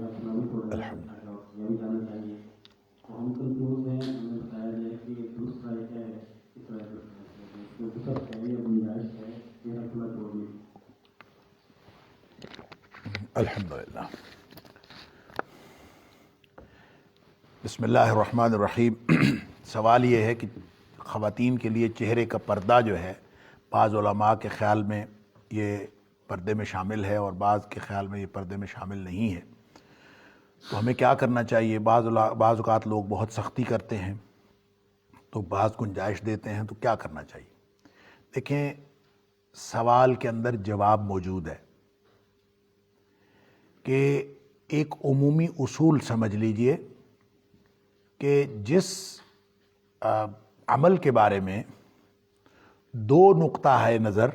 اپنا بھی تھوڑا یہ بھی جاننا چاہیے. تو ہم کنفیوز ہیں, ہمیں بتایا جائے کہ درست رائے کیا ہے, اس رائے پر درست ہے یا گنجائش ہے میرا کھلا چھوڑنے کی. الحمدللہ. بسم اللہ الرحمن الرحیم. سوال یہ ہے کہ خواتین کے لیے چہرے کا پردہ جو ہے, بعض علماء کے خیال میں یہ پردے میں شامل ہے اور بعض کے خیال میں یہ پردے میں شامل نہیں ہے. تو ہمیں کیا کرنا چاہیے؟ بعض اوقات لوگ بہت سختی کرتے ہیں تو بعض گنجائش دیتے ہیں, تو کیا کرنا چاہیے؟ دیکھیں, سوال کے اندر جواب موجود ہے کہ ایک عمومی اصول سمجھ لیجئے کہ جس عمل کے بارے میں دو نقطہ ہے نظر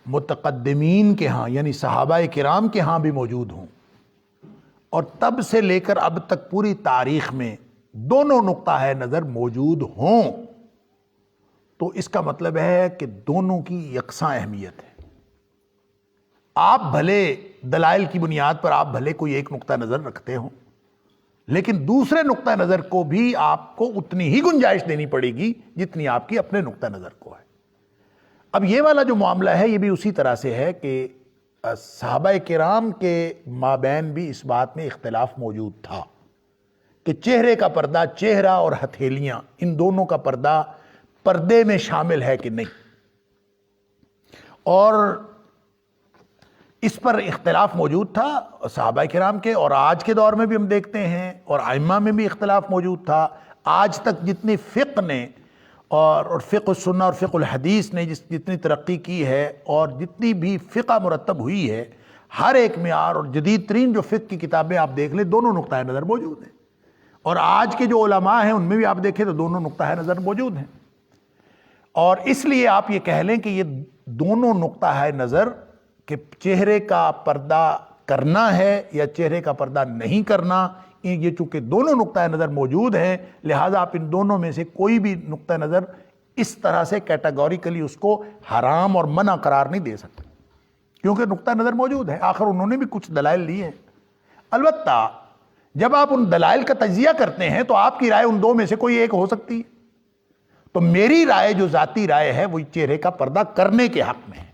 متقدمین کے ہاں یعنی صحابہ کرام کے ہاں بھی موجود ہوں, اور تب سے لے کر اب تک پوری تاریخ میں دونوں نقطہ ہے نظر موجود ہوں, تو اس کا مطلب ہے کہ دونوں کی یکساں اہمیت ہے. آپ بھلے دلائل کی بنیاد پر آپ بھلے کوئی ایک نقطہ نظر رکھتے ہوں, لیکن دوسرے نقطہ نظر کو بھی آپ کو اتنی ہی گنجائش دینی پڑے گی جتنی آپ کی اپنے نقطہ نظر کو ہے. اب یہ والا جو معاملہ ہے یہ بھی اسی طرح سے ہے کہ صحابہ کرام کے مابین بھی اس بات میں اختلاف موجود تھا کہ چہرے کا پردہ, چہرہ اور ہتھیلیاں, ان دونوں کا پردہ پردے میں شامل ہے کہ نہیں, اور اس پر اختلاف موجود تھا صحابہ کرام کے, اور آج کے دور میں بھی ہم دیکھتے ہیں, اور ائمہ میں بھی اختلاف موجود تھا. آج تک جتنی فقہ نے اور فقہ السنہ اور فقہ الحدیث نے جتنی ترقی کی ہے اور جتنی بھی فقہ مرتب ہوئی ہے, ہر ایک معیار اور جدید ترین جو فقہ کی کتابیں آپ دیکھ لیں دونوں نقطہ نظر موجود ہیں, اور آج کے جو علماء ہیں ان میں بھی آپ دیکھیں تو دونوں نقطہ نظر موجود ہیں. اور اس لیے آپ یہ کہہ لیں کہ یہ دونوں نقطہ نظر کہ چہرے کا پردہ کرنا ہے یا چہرے کا پردہ نہیں کرنا, یہ چونکہ دونوں نقطہ نظر موجود ہیں, لہٰذا آپ ان دونوں میں سے کوئی بھی نقطہ نظر اس طرح سے کیٹاگوریکلی اس کو حرام اور منع قرار نہیں دے سکتے, کیونکہ نقطہ نظر موجود ہے. آخر انہوں نے بھی کچھ دلائل لی ہیں. البتہ جب آپ ان دلائل کا تجزیہ کرتے ہیں تو آپ کی رائے ان دو میں سے کوئی ایک ہو سکتی ہے. تو میری رائے جو ذاتی رائے ہے وہ چہرے کا پردہ کرنے کے حق میں ہے,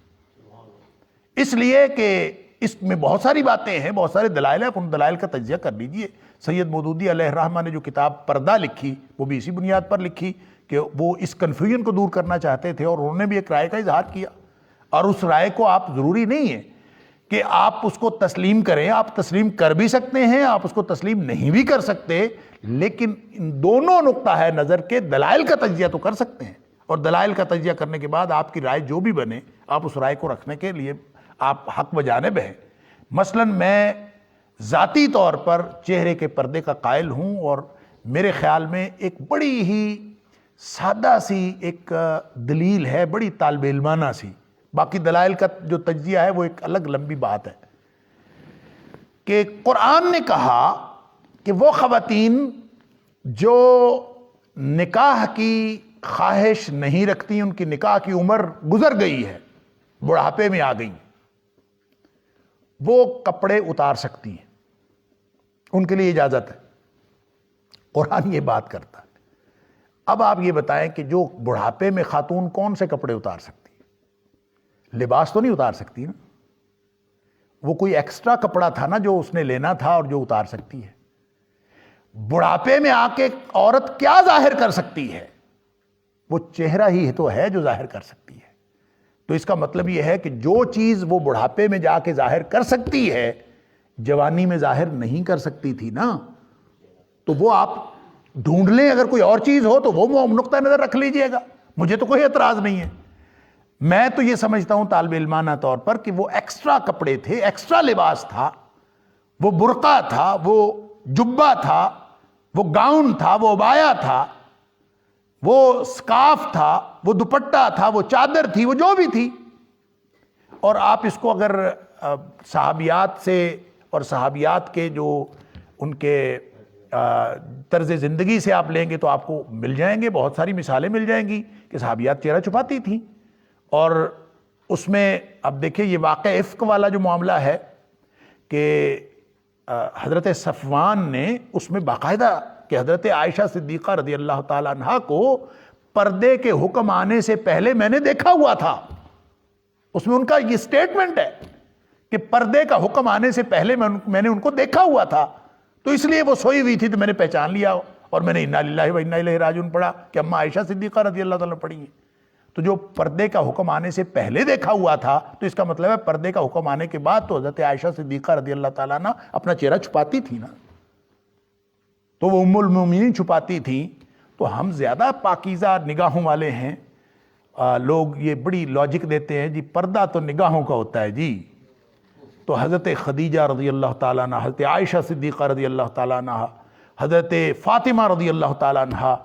اس لیے کہ اس میں بہت ساری باتیں ہیں, بہت سارے دلائل ہیں, ان دلائل کا تجزیہ کر لیجئے. سید مودودی علیہ الرحمہ نے جو کتاب پردہ لکھی وہ بھی اسی بنیاد پر لکھی کہ وہ اس کنفیوژن کو دور کرنا چاہتے تھے, اور انہوں نے بھی ایک رائے کا اظہار کیا, اور اس رائے کو آپ ضروری نہیں ہے کہ آپ اس کو تسلیم کریں, آپ تسلیم کر بھی سکتے ہیں, آپ اس کو تسلیم نہیں بھی کر سکتے, لیکن ان دونوں نقطہ نظر کے دلائل کا تجزیہ تو کر سکتے ہیں, اور دلائل کا تجزیہ کرنے کے بعد آپ کی رائے جو بھی بنے آپ اس رائے کو رکھنے کے لیے آپ حق بجانب ہیں. مثلا میں ذاتی طور پر چہرے کے پردے کا قائل ہوں, اور میرے خیال میں ایک بڑی ہی سادہ سی ایک دلیل ہے, بڑی طالب علمانہ سی, باقی دلائل کا جو تجزیہ ہے وہ ایک الگ لمبی بات ہے, کہ قرآن نے کہا کہ وہ خواتین جو نکاح کی خواہش نہیں رکھتی, ان کی نکاح کی عمر گزر گئی ہے, بڑھاپے میں آ گئی, وہ کپڑے اتار سکتی ہیں, ان کے لیے اجازت ہے. قرآن یہ بات کرتا ہے. اب آپ یہ بتائیں کہ جو بڑھاپے میں خاتون کون سے کپڑے اتار سکتی ہے؟ لباس تو نہیں اتار سکتی نا, وہ کوئی ایکسٹرا کپڑا تھا نا جو اس نے لینا تھا اور جو اتار سکتی ہے. بڑھاپے میں آ کے عورت کیا ظاہر کر سکتی ہے؟ وہ چہرہ ہی تو ہے جو ظاہر کر سکتی ہے. تو اس کا مطلب یہ ہے کہ جو چیز وہ بڑھاپے میں جا کے ظاہر کر سکتی ہے جوانی میں ظاہر نہیں کر سکتی تھی نا, تو وہ آپ ڈھونڈ لیں, اگر کوئی اور چیز ہو تو وہ نقطہ نظر رکھ لیجئے گا, مجھے تو کوئی اعتراض نہیں ہے. میں تو یہ سمجھتا ہوں طالب علمانہ طور پر کہ وہ ایکسٹرا کپڑے تھے, ایکسٹرا لباس تھا, وہ برقع تھا, وہ جبہ تھا, وہ گاؤن تھا, وہ عبایا تھا, وہ سکارف تھا, وہ دوپٹہ تھا, وہ چادر تھی, وہ جو بھی تھی. اور آپ اس کو اگر صحابیات سے اور صحابیات کے جو ان کے طرز زندگی سے آپ لیں گے تو آپ کو مل جائیں گے, بہت ساری مثالیں مل جائیں گی کہ صحابیات چہرہ چھپاتی تھیں. اور اس میں اب دیکھیں یہ واقع افک والا جو معاملہ ہے کہ حضرت صفوان نے اس میں باقاعدہ کہ حضرت عائشہ صدیقہ رضی اللہ تعالیٰ عنہ کو پردے کے حکم آنے سے پہلے میں نے دیکھا ہوا تھا. اس میں ان کا یہ سٹیٹمنٹ ہے کہ پردے کا حکم آنے سے پہلے میں نے ان کو دیکھا ہوا تھا, تو اس لیے وہ سوئی ہوئی تھی تو میں نے پہچان لیا اور میں نے انا للہ و انا الیہ راجعون پڑھا کہ اماں عائشہ صدیقہ رضی اللہ تعالیٰ پڑھی ہیں. تو جو پردے کا حکم آنے سے پہلے دیکھا ہوا تھا تو اس کا مطلب ہے پردے کا حکم آنے کے بعد تو حضرت عائشہ صدیقہ رضی اللہ تعالیٰ عنہ اپنا چہرہ چھپاتی تھی نا, تو وہ ام المومنین چھپاتی تھی. تو ہم زیادہ پاکیزہ نگاہوں والے ہیں. لوگ یہ بڑی لاجک دیتے ہیں جی پردہ تو نگاہوں کا ہوتا ہے جی. تو حضرت خدیجہ رضی اللہ تعالیٰ عنہ, حضرت عائشہ صدیقہ رضی اللہ تعالیٰ عنہ, حضرت فاطمہ رضی اللہ تعالیٰ عنہ,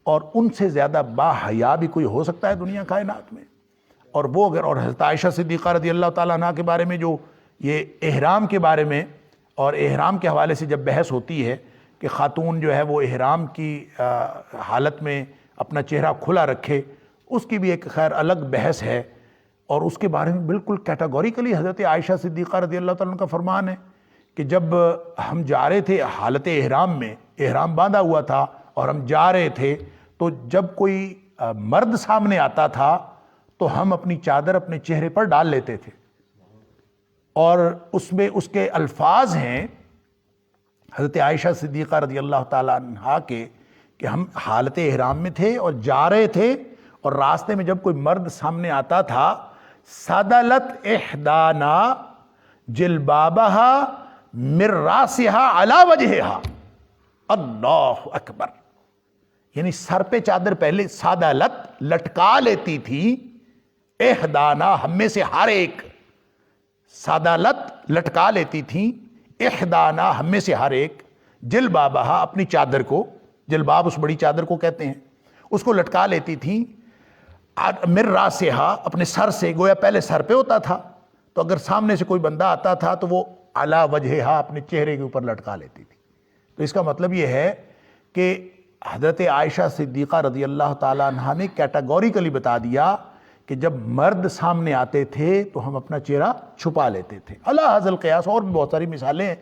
اور ان سے زیادہ با حیا بھی کوئی ہو سکتا ہے دنیا کائنات میں. اور وہ اگر اور حضرت عائشہ صدیقہ رضی اللہ تعالیٰ عنہ کے بارے میں جو یہ احرام کے بارے میں اور احرام کے حوالے سے جب بحث ہوتی ہے کہ خاتون جو ہے وہ احرام کی حالت میں اپنا چہرہ کھلا رکھے, اس کی بھی ایک خیر الگ بحث ہے. اور اس کے بارے میں بالکل کیٹاگوریکلی حضرت عائشہ صدیقہ رضی اللہ تعالیٰ عنہ کا فرمان ہے کہ جب ہم جا رہے تھے حالت احرام میں, احرام باندھا ہوا تھا اور ہم جا رہے تھے, تو جب کوئی مرد سامنے آتا تھا تو ہم اپنی چادر اپنے چہرے پر ڈال لیتے تھے. اور اس میں اس کے الفاظ ہیں حضرت عائشہ صدیقہ رضی اللہ تعالیٰ عنہ کے کہ ہم حالت احرام میں تھے اور جا رہے تھے, اور راستے میں جب کوئی مرد سامنے آتا تھا, صدلت احدانا جلبابہا من راسہا علی وجہہا, اللہ اکبر, یعنی سر پہ چادر پہلے صدلت لٹکا لیتی تھی, احدانا ہم میں سے ہر ایک, صدلت لٹکا لیتی تھی, احدانا ہم میں سے ہر ایک, جلبابہا اپنی چادر کو, جلباب اس بڑی چادر کو کہتے ہیں, اس کو لٹکا لیتی تھی, من راسہا اپنے سر سے, گویا پہلے سر پہ ہوتا تھا تو اگر سامنے سے کوئی بندہ آتا تھا تو وہ علی وجہہا اپنے چہرے کے اوپر لٹکا لیتی تھی. تو اس کا مطلب یہ ہے کہ حضرت عائشہ صدیقہ رضی اللہ تعالیٰ عنہ نے کیٹاگوریکلی بتا دیا کہ جب مرد سامنے آتے تھے تو ہم اپنا چہرہ چھپا لیتے تھے. علی ھذا القیاس اور بھی بہت ساری مثالیں ہیں.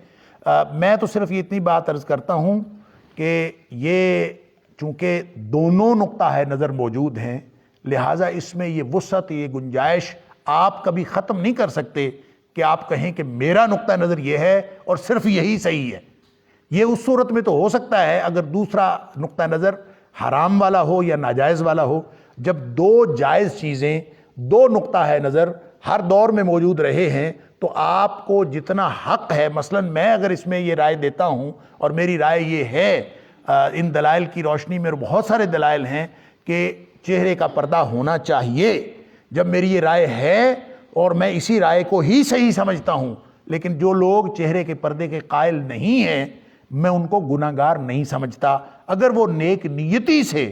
میں تو صرف یہ اتنی بات عرض کرتا ہوں کہ یہ چونکہ دونوں نقطہ ہے نظر موجود ہیں, لہٰذا اس میں یہ وسعت, یہ گنجائش آپ کبھی ختم نہیں کر سکتے کہ آپ کہیں کہ میرا نقطہ نظر یہ ہے اور صرف یہی صحیح ہے. یہ اس صورت میں تو ہو سکتا ہے اگر دوسرا نقطہ نظر حرام والا ہو یا ناجائز والا ہو. جب دو جائز چیزیں, دو نقطہ ہے نظر ہر دور میں موجود رہے ہیں تو آپ کو جتنا حق ہے, مثلا میں اگر اس میں یہ رائے دیتا ہوں اور میری رائے یہ ہے ان دلائل کی روشنی میں, بہت سارے دلائل ہیں کہ چہرے کا پردہ ہونا چاہیے, جب میری یہ رائے ہے اور میں اسی رائے کو ہی صحیح سمجھتا ہوں, لیکن جو لوگ چہرے کے پردے کے قائل نہیں ہیں میں ان کو گناہگار نہیں سمجھتا. اگر وہ نیک نیتی سے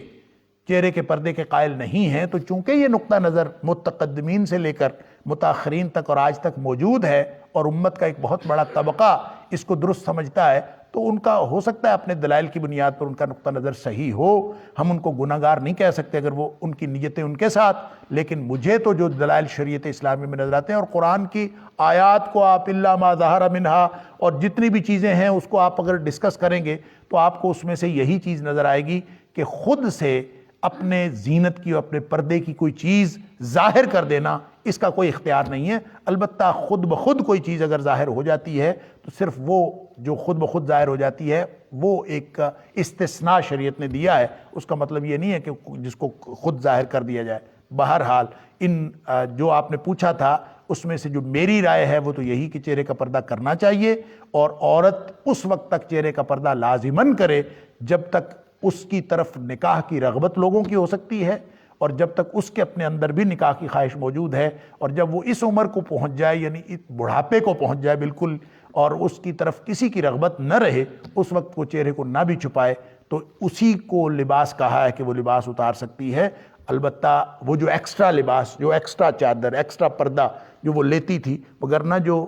چہرے کے پردے کے قائل نہیں ہیں تو چونکہ یہ نقطہ نظر متقدمین سے لے کر متاخرین تک اور آج تک موجود ہے اور امت کا ایک بہت بڑا طبقہ اس کو درست سمجھتا ہے, تو ان کا ہو سکتا ہے اپنے دلائل کی بنیاد پر ان کا نقطہ نظر صحیح ہو. ہم ان کو گناہگار نہیں کہہ سکتے اگر وہ ان کی نیتیں ان کے ساتھ, لیکن مجھے تو جو دلائل شریعت اسلامی میں نظر آتے ہیں اور قرآن کی آیات کو آپ الا ما ظہر منہا اور جتنی بھی چیزیں ہیں اس کو آپ اگر ڈسکس کریں گے تو آپ کو اس میں سے یہی چیز نظر آئے گی کہ خود سے اپنے زینت کی اور اپنے پردے کی کوئی چیز ظاہر کر دینا اس کا کوئی اختیار نہیں ہے. البتہ خود بخود کوئی چیز اگر ظاہر ہو جاتی ہے تو صرف وہ جو خود بخود ظاہر ہو جاتی ہے وہ ایک استثناء شریعت نے دیا ہے, اس کا مطلب یہ نہیں ہے کہ جس کو خود ظاہر کر دیا جائے. بہرحال ان جو آپ نے پوچھا تھا اس میں سے جو میری رائے ہے وہ تو یہی کہ چہرے کا پردہ کرنا چاہیے, اور عورت اس وقت تک چہرے کا پردہ لازماً کرے جب تک اس کی طرف نکاح کی رغبت لوگوں کی ہو سکتی ہے اور جب تک اس کے اپنے اندر بھی نکاح کی خواہش موجود ہے. اور جب وہ اس عمر کو پہنچ جائے, یعنی بڑھاپے کو پہنچ جائے بالکل, اور اس کی طرف کسی کی رغبت نہ رہے, اس وقت وہ چہرے کو نہ بھی چھپائے تو اسی کو لباس کہا ہے کہ وہ لباس اتار سکتی ہے. البتہ وہ جو ایکسٹرا لباس, جو ایکسٹرا چادر, ایکسٹرا پردہ جو وہ لیتی تھی, وگرنہ جو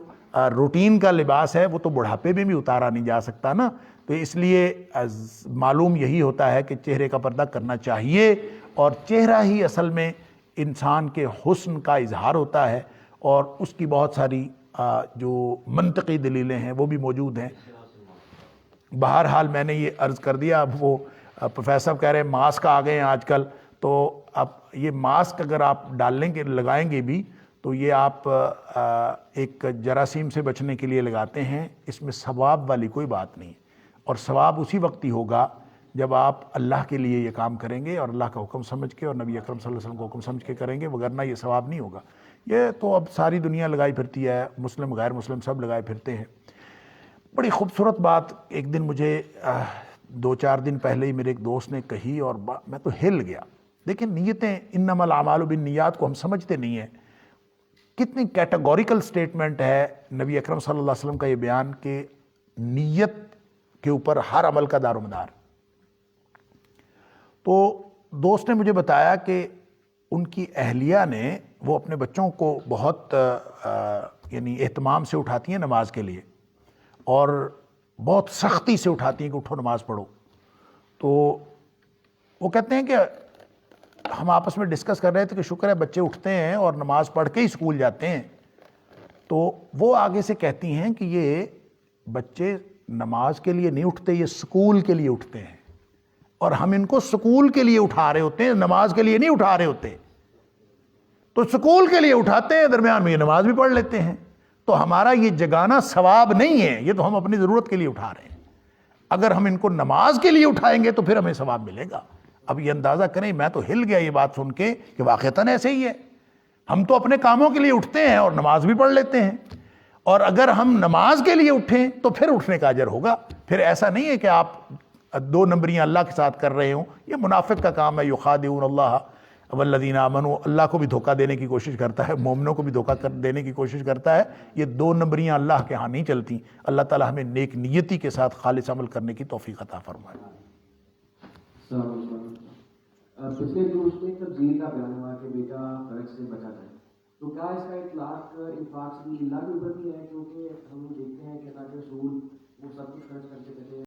روٹین کا لباس ہے وہ تو بڑھاپے میں بھی اتارا نہیں جا سکتا نا. تو اس لیے معلوم یہی ہوتا ہے کہ چہرے کا پردہ کرنا چاہیے, اور چہرہ ہی اصل میں انسان کے حسن کا اظہار ہوتا ہے اور اس کی بہت ساری جو منطقی دلیلیں ہیں وہ بھی موجود ہیں. بہرحال میں نے یہ عرض کر دیا. اب وہ پروفیسر کہہ رہے ہیں ماسک آ گئے ہیں آج کل, تو اب یہ ماسک اگر آپ ڈالیں گے لگائیں گے بھی تو یہ آپ ایک جراثیم سے بچنے کے لیے لگاتے ہیں. اس میں ثواب والی کوئی بات نہیں, اور ثواب اسی وقت ہی ہوگا جب آپ اللہ کے لیے یہ کام کریں گے اور اللہ کا حکم سمجھ کے اور نبی اکرم صلی اللہ علیہ وسلم کو حکم سمجھ کے کریں گے, وگرنہ یہ ثواب نہیں ہوگا. یہ تو اب ساری دنیا لگائی پھرتی ہے, مسلم غیر مسلم سب لگائے پھرتے ہیں. بڑی خوبصورت بات ایک دن مجھے 2-4 دن پہلے ہی میرے ایک دوست نے کہی اور میں تو ہل گیا. دیکھیں نیتیں, انما الاعمال بالنیات کو ہم سمجھتے نہیں ہیں. کتنی کیٹیگوریکل سٹیٹمنٹ ہے نبی اکرم صلی اللہ علیہ وسلم کا یہ بیان کہ نیت کے اوپر ہر عمل کا دار و مدار. تو دوست نے مجھے بتایا کہ ان کی اہلیہ نے, وہ اپنے بچوں کو بہت یعنی اہتمام سے اٹھاتی ہیں نماز کے لیے اور بہت سختی سے اٹھاتی ہیں کہ اٹھو نماز پڑھو. تو وہ کہتے ہیں کہ ہم آپس میں ڈسکس کر رہے تھے کہ شکر ہے بچے اٹھتے ہیں اور نماز پڑھ کے ہی اسکول جاتے ہیں. تو وہ آگے سے کہتی ہیں کہ یہ بچے نماز کے لیے نہیں اٹھتے, یہ اسکول کے لیے اٹھتے ہیں, اور ہم ان کو اسکول کے لیے اٹھا رہے ہوتے ہیں, نماز کے لیے نہیں اٹھا رہے ہوتے. تو اسکول کے لیے اٹھاتے ہیں, درمیان میں یہ نماز بھی پڑھ لیتے ہیں. تو ہمارا یہ جگانا ثواب نہیں ہے, یہ تو ہم اپنی ضرورت کے لیے اٹھا رہے ہیں. اگر ہم ان کو نماز کے لیے اٹھائیں گے تو پھر ہمیں ثواب ملے گا. اب یہ اندازہ کریں, میں تو ہل گیا یہ بات سن کے کہ واقعتاً ایسے ہی ہے. ہم تو اپنے کاموں کے لیے اٹھتے ہیں اور نماز بھی پڑھ لیتے ہیں, اور اگر ہم نماز کے لیے اٹھیں تو پھر اٹھنے کا اجر ہوگا. پھر ایسا نہیں ہے کہ آپ 2 نمبریاں اللہ کے ساتھ کر رہے ہوں. یہ منافق کا کام ہے. یخادعون اللہ والذین آمنوا, اللہ کو بھی دھوکہ دینے کی کوشش کرتا ہے, مومنوں کو بھی دھوکہ دینے کی کوشش کرتا ہے. یہ 2 نمبریاں اللہ کے ہاں نہیں چلتی. اللہ تعالی ہمیں نیک نیتی کے ساتھ خالص عمل کرنے کی توفیق عطا فرمائے. السلام علیکم. پچھلے دن اس میں ایک تبدیل کا بیان ہوا کہ بیٹا قرض سے بچا جائے, تو کیا اس کا اطلاق انفاق سبیل اللہ کے اوپر بھی ہے؟ کیونکہ ہم دیکھتے ہیں کہ اللہ کے رسول وہ سب کچھ خرچ کرتے تھے